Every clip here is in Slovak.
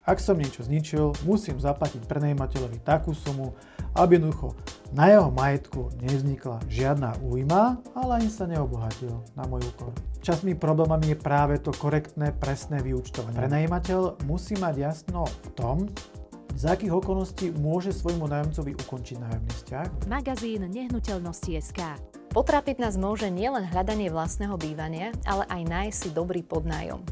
Ak som niečo zničil, musím zaplatiť prenajímateľovi takú sumu, aby jednoducho na jeho majetku nevznikla žiadna újma, ale ani sa neobohatil na môj úkor. Častými problémami je práve to korektné, presné vyúčtovanie. Prenajímateľ musí mať jasno v tom, za akých okolností môže svojmu nájomcovi ukončiť nájomný vzťah. Magazín Nehnuteľnosti.sk. Potrápiť nás môže nielen hľadanie vlastného bývania, ale aj nájsť si dobrý podnájom.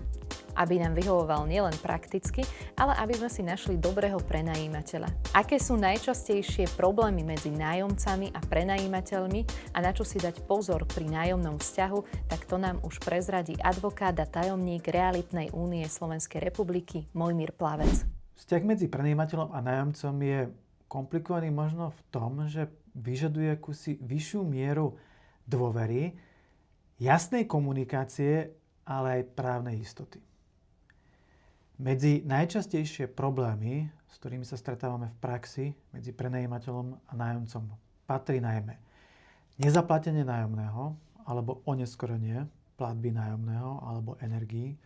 Aby nám vyhovoval nielen prakticky, ale aby sme si našli dobrého prenajímateľa. Aké sú najčastejšie problémy medzi nájomcami a prenajímateľmi a na čo si dať pozor pri nájomnom vzťahu, tak to nám už prezradí advokát a tajomník Realitnej únie Slovenskej republiky Mojmír Plavec. Vzťah medzi prenajímateľom a nájomcom je komplikovaný možno v tom, že vyžaduje akúsi vyššiu mieru dôvery, jasnej komunikácie, ale aj právnej istoty. Medzi najčastejšie problémy, s ktorými sa stretávame v praxi medzi prenajímateľom a nájomcom, patrí najmä nezaplatenie nájomného alebo oneskorenie platby nájomného alebo energií.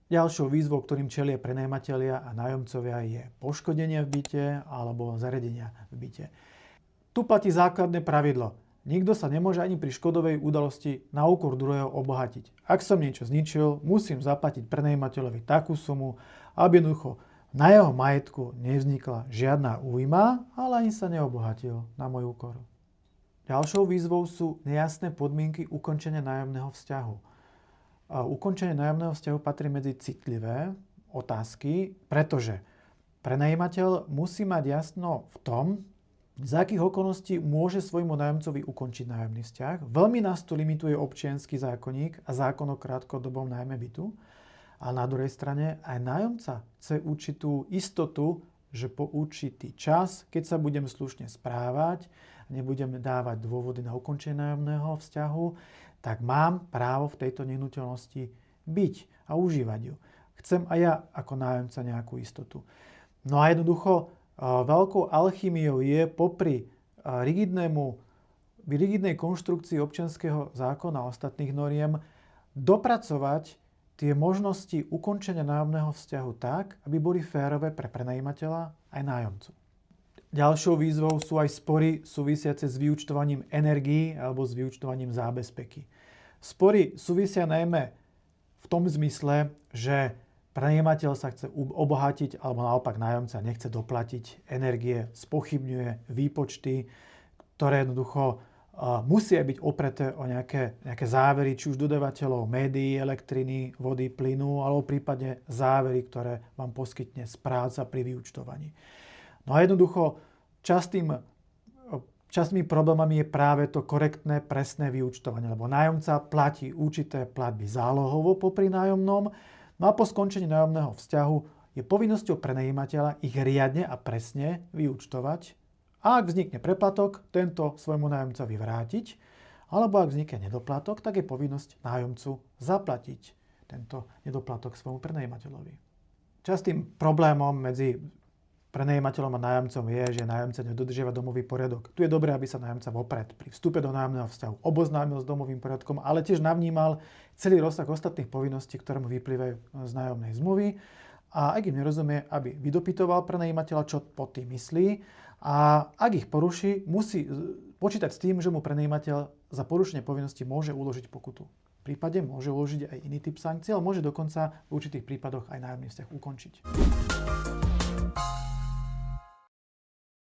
Ďalšou výzvou, ktorým čelia prenajímatelia a nájomcovia, je poškodenie v byte alebo zariadenia v byte. Tu platí základné pravidlo. Nikto sa nemôže ani pri škodovej udalosti na úkor druhého obohatiť. Ak som niečo zničil, musím zaplatiť prenajímateľovi takú sumu, aby jednoducho na jeho majetku nevznikla žiadna újma, ale ani sa neobohatil na môj úkor. Ďalšou výzvou sú nejasné podmienky ukončenia nájomného vzťahu. Ukončenie nájomného vzťahu patrí medzi citlivé otázky, pretože prenajímateľ musí mať jasno v tom, za akých okolností môže svojmu nájomcovi ukončiť nájomný vzťah. Veľmi nás tu limituje občiansky zákonník a zákon o krátkodobom nájme bytu. A na druhej strane aj nájomca chce určitú istotu, že po určitý čas, keď sa budem slušne správať, nebudem dávať dôvody na ukončenie nájomného vzťahu, tak mám právo v tejto nehnuteľnosti byť a užívať ju. Chcem aj ja ako nájomca nejakú istotu. No a jednoducho veľkou alchymiou je popri rigidnej konštrukcii občianskeho zákona a ostatných noriem dopracovať tie možnosti ukončenia nájomného vzťahu tak, aby boli férové pre prenajímateľa aj nájomcu. Ďalšou výzvou sú aj spory súvisiace s vyúčtovaním energií alebo s vyúčtovaním zábezpeky. Spory súvisia najmä v tom zmysle, že prenajímateľ sa chce obohatiť alebo naopak nájomca nechce doplatiť energie, spochybňuje výpočty, ktoré jednoducho musia byť opreté o nejaké závery, či už dodávateľov médií, elektriny, vody, plynu, alebo prípadne závery, ktoré vám poskytne správca pri vyúčtovaní. No a jednoducho častými problémami je práve to korektné, presné vyúčtovanie, lebo nájomca platí určité platby zálohovo popri nájomnom, no a po skončení nájomného vzťahu je povinnosťou prenajímateľa ich riadne a presne vyúčtovať. A ak vznikne preplatok, tento svojmu nájomcovi vrátiť, alebo ak vznikne nedoplatok, tak je povinnosť nájomcu zaplatiť tento nedoplatok svojmu prenajímateľovi. Častým problémom medzi prenajímateľom a nájomcom je, že nájomca nedodržiava domový poriadok. Tu je dobré, aby sa nájomca vopred pri vstupe do nájomného vzťahu oboznámil s domovým poriadkom, ale tiež navnímal celý rozsah ostatných povinností, ktoré mu vyplývajú z nájomnej zmluvy. A ak im nerozumie, aby vydopytoval prenajímateľa, čo pod tým myslí. A ak ich poruší, musí počítať s tým, že mu prenajímateľ za porušenie povinnosti môže uložiť pokutu. V prípade môže uložiť aj iný typ sankcií, ale môže dokonca v určitých prípadoch aj nájomný vzťah ukončiť.